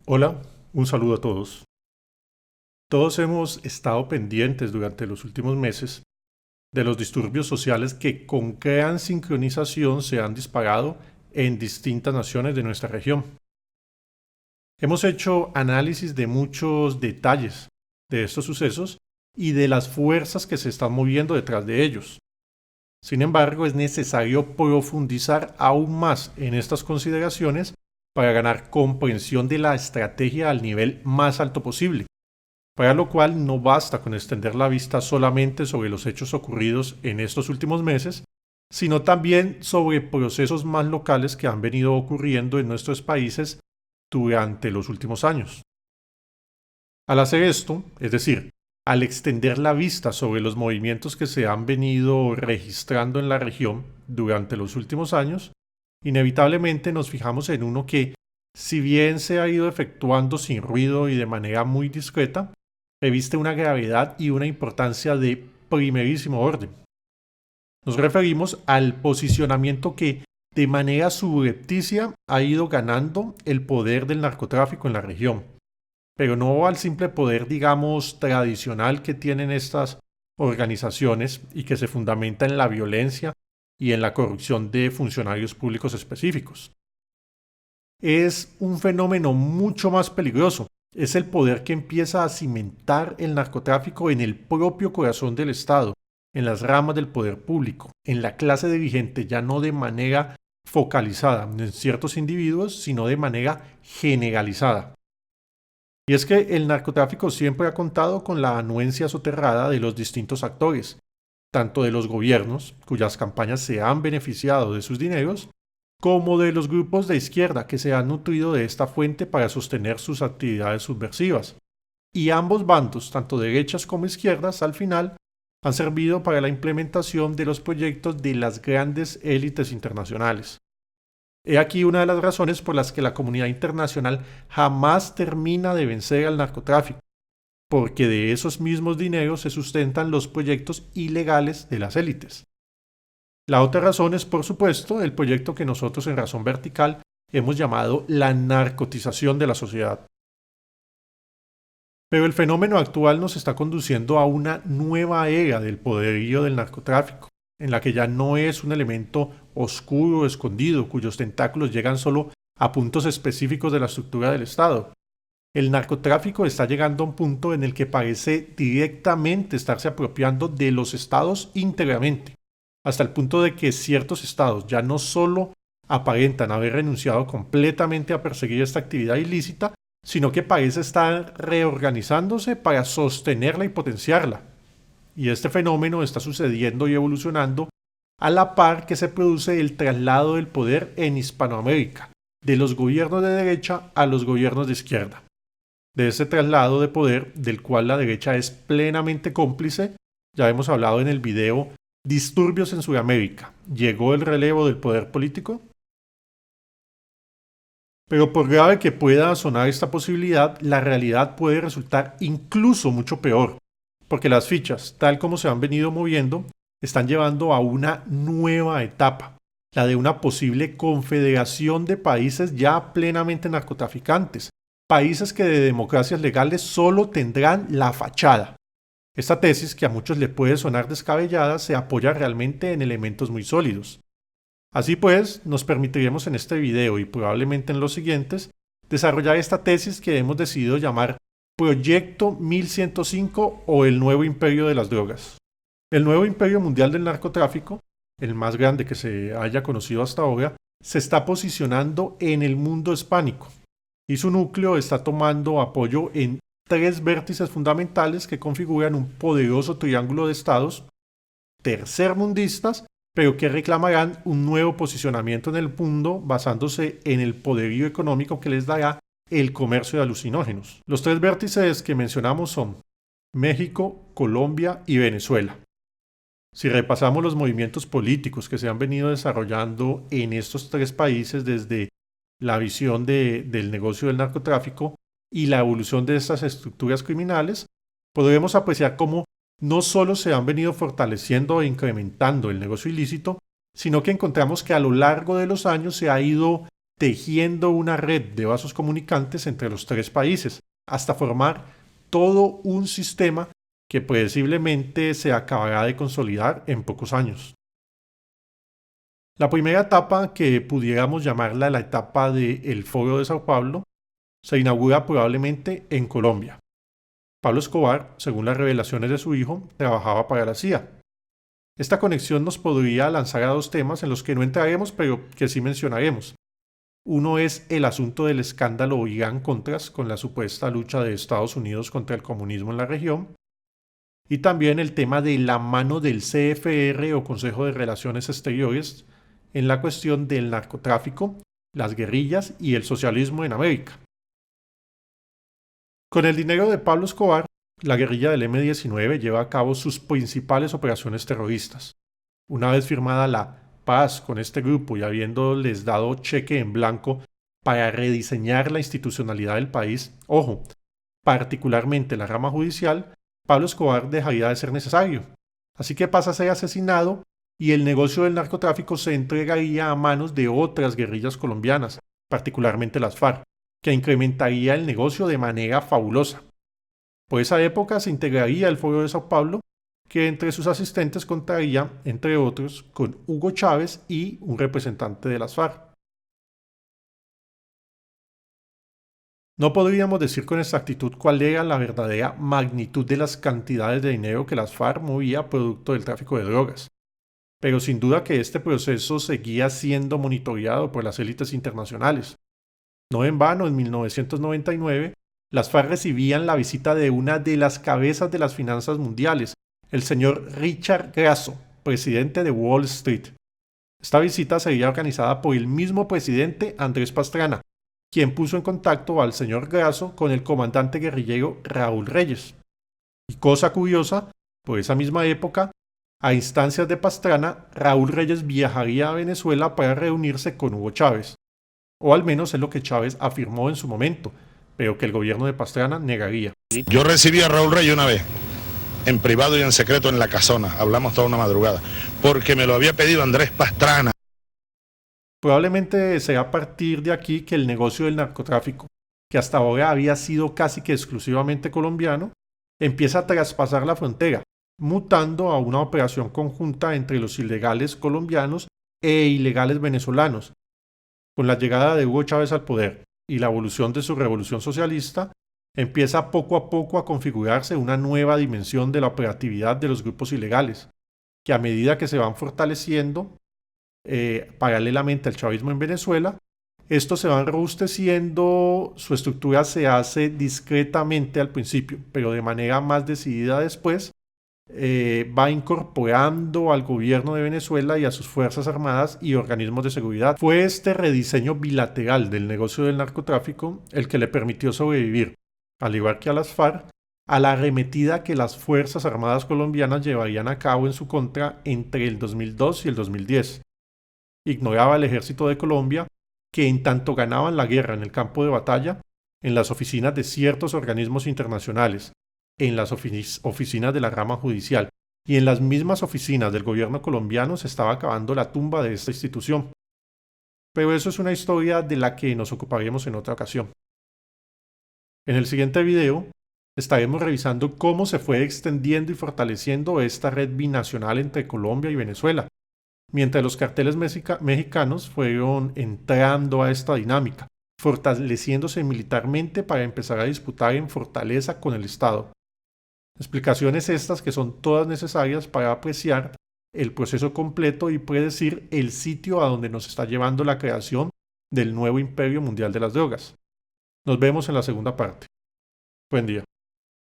Hola, un saludo a todos. Todos hemos estado pendientes durante los últimos meses de los disturbios sociales que con gran sincronización se han disparado en distintas naciones de nuestra región. Hemos hecho análisis de muchos detalles de estos sucesos y de las fuerzas que se están moviendo detrás de ellos. Sin embargo, es necesario profundizar aún más en estas consideraciones para ganar comprensión de la estrategia al nivel más alto posible, para lo cual no basta con extender la vista solamente sobre los hechos ocurridos en estos últimos meses, sino también sobre procesos más locales que han venido ocurriendo en nuestros países durante los últimos años. Al hacer esto, es decir, al extender la vista sobre los movimientos que se han venido registrando en la región durante los últimos años, inevitablemente nos fijamos en uno que, si bien se ha ido efectuando sin ruido y de manera muy discreta, reviste una gravedad y una importancia de primerísimo orden. Nos referimos al posicionamiento que de manera subrepticia ha ido ganando el poder del narcotráfico en la región, pero no al simple poder, digamos, tradicional que tienen estas organizaciones y que se fundamenta en la violencia y en la corrupción de funcionarios públicos específicos. Es un fenómeno mucho más peligroso. Es el poder que empieza a cimentar el narcotráfico en el propio corazón del Estado, en las ramas del poder público, en la clase dirigente, ya no de manera focalizada en ciertos individuos, sino de manera generalizada. Y es que el narcotráfico siempre ha contado con la anuencia soterrada de los distintos actores, tanto de los gobiernos, cuyas campañas se han beneficiado de sus dineros, como de los grupos de izquierda que se han nutrido de esta fuente para sostener sus actividades subversivas. Y ambos bandos, tanto derechas como izquierdas, al final, han servido para la implementación de los proyectos de las grandes élites internacionales. He aquí una de las razones por las que la comunidad internacional jamás termina de vencer al narcotráfico, porque de esos mismos dineros se sustentan los proyectos ilegales de las élites. La otra razón es, por supuesto, el proyecto que nosotros en Razón Vertical hemos llamado la narcotización de la sociedad. Pero el fenómeno actual nos está conduciendo a una nueva era del poderío del narcotráfico, en la que ya no es un elemento oscuro o escondido cuyos tentáculos llegan solo a puntos específicos de la estructura del Estado. El narcotráfico está llegando a un punto en el que parece directamente estarse apropiando de los estados íntegramente, hasta el punto de que ciertos estados ya no solo aparentan haber renunciado completamente a perseguir esta actividad ilícita, sino que parece estar reorganizándose para sostenerla y potenciarla. Y este fenómeno está sucediendo y evolucionando a la par que se produce el traslado del poder en Hispanoamérica, de los gobiernos de derecha a los gobiernos de izquierda. De ese traslado de poder, del cual la derecha es plenamente cómplice, ya hemos hablado en el video Disturbios en Sudamérica. ¿Llegó el relevo del poder político? Pero por grave que pueda sonar esta posibilidad, la realidad puede resultar incluso mucho peor, porque las fichas, tal como se han venido moviendo, están llevando a una nueva etapa, la de una posible confederación de países ya plenamente narcotraficantes, países que de democracias legales solo tendrán la fachada. Esta tesis, que a muchos le puede sonar descabellada, se apoya realmente en elementos muy sólidos. Así pues, nos permitiremos en este video y probablemente en los siguientes desarrollar esta tesis que hemos decidido llamar Proyecto 1105 o el nuevo imperio de las drogas. El nuevo imperio mundial del narcotráfico, el más grande que se haya conocido hasta ahora, se está posicionando en el mundo hispánico y su núcleo está tomando apoyo en tres vértices fundamentales que configuran un poderoso triángulo de estados tercermundistas, pero que reclamarán un nuevo posicionamiento en el mundo basándose en el poderío económico que les dará el comercio de alucinógenos. Los tres vértices que mencionamos son México, Colombia y Venezuela. Si repasamos los movimientos políticos que se han venido desarrollando en estos tres países desde la visión del negocio del narcotráfico y la evolución de estas estructuras criminales, podremos apreciar cómo no solo se han venido fortaleciendo e incrementando el negocio ilícito, sino que encontramos que a lo largo de los años se ha ido tejiendo una red de vasos comunicantes entre los tres países, hasta formar todo un sistema que predeciblemente se acabará de consolidar en pocos años. La primera etapa, que pudiéramos llamarla la etapa del Foro de Sao Paulo, se inaugura probablemente en Colombia. Pablo Escobar, según las revelaciones de su hijo, trabajaba para la CIA. Esta conexión nos podría lanzar a dos temas en los que no entraremos, pero que sí mencionaremos. Uno es el asunto del escándalo Irán-Contras con la supuesta lucha de Estados Unidos contra el comunismo en la región, y también el tema de la mano del CFR o Consejo de Relaciones Exteriores en la cuestión del narcotráfico, las guerrillas y el socialismo en América. Con el dinero de Pablo Escobar, la guerrilla del M-19 lleva a cabo sus principales operaciones terroristas. Una vez firmada la paz con este grupo y habiéndoles dado cheque en blanco para rediseñar la institucionalidad del país, ojo, particularmente la rama judicial, Pablo Escobar dejaría de ser necesario. Así que pasa a ser asesinado y el negocio del narcotráfico se entregaría a manos de otras guerrillas colombianas, particularmente las FARC, que incrementaría el negocio de manera fabulosa. Por esa época se integraría el Foro de Sao Paulo, que entre sus asistentes contaría, entre otros, con Hugo Chávez y un representante de las FARC. No podríamos decir con exactitud cuál era la verdadera magnitud de las cantidades de dinero que las FARC movía producto del tráfico de drogas, pero sin duda que este proceso seguía siendo monitoreado por las élites internacionales. No en vano, en 1999, las FARC recibían la visita de una de las cabezas de las finanzas mundiales, el señor Richard Grasso, presidente de Wall Street. Esta visita sería organizada por el mismo presidente Andrés Pastrana, quien puso en contacto al señor Grasso con el comandante guerrillero Raúl Reyes. Y cosa curiosa, por esa misma época, a instancias de Pastrana, Raúl Reyes viajaría a Venezuela para reunirse con Hugo Chávez. O al menos es lo que Chávez afirmó en su momento, pero que el gobierno de Pastrana negaría. Yo recibí a Raúl Reyes una vez, en privado y en secreto en la casona, hablamos toda una madrugada, porque me lo había pedido Andrés Pastrana. Probablemente sea a partir de aquí que el negocio del narcotráfico, que hasta ahora había sido casi que exclusivamente colombiano, empieza a traspasar la frontera, mutando a una operación conjunta entre los ilegales colombianos e ilegales venezolanos. Con la llegada de Hugo Chávez al poder y la evolución de su revolución socialista, empieza poco a poco a configurarse una nueva dimensión de la operatividad de los grupos ilegales, que a medida que se van fortaleciendo, paralelamente al chavismo en Venezuela, estos se van robusteciendo, su estructura se hace discretamente al principio, pero de manera más decidida después, va incorporando al gobierno de Venezuela y a sus fuerzas armadas y organismos de seguridad. Fue este rediseño bilateral del negocio del narcotráfico el que le permitió sobrevivir, al igual que a las FARC, a la arremetida que las Fuerzas Armadas colombianas llevarían a cabo en su contra entre el 2002 y el 2010. Ignoraba el ejército de Colombia, que en tanto ganaban la guerra en el campo de batalla, en las oficinas de ciertos organismos internacionales, en las oficinas de la rama judicial y en las mismas oficinas del gobierno colombiano se estaba acabando la tumba de esta institución. Pero eso es una historia de la que nos ocuparemos en otra ocasión. En el siguiente video estaremos revisando cómo se fue extendiendo y fortaleciendo esta red binacional entre Colombia y Venezuela, mientras los carteles mexicanos fueron entrando a esta dinámica, fortaleciéndose militarmente para empezar a disputar en fortaleza con el Estado. Explicaciones estas que son todas necesarias para apreciar el proceso completo y predecir el sitio a donde nos está llevando la creación del nuevo imperio mundial de las drogas. Nos vemos en la segunda parte. Buen día.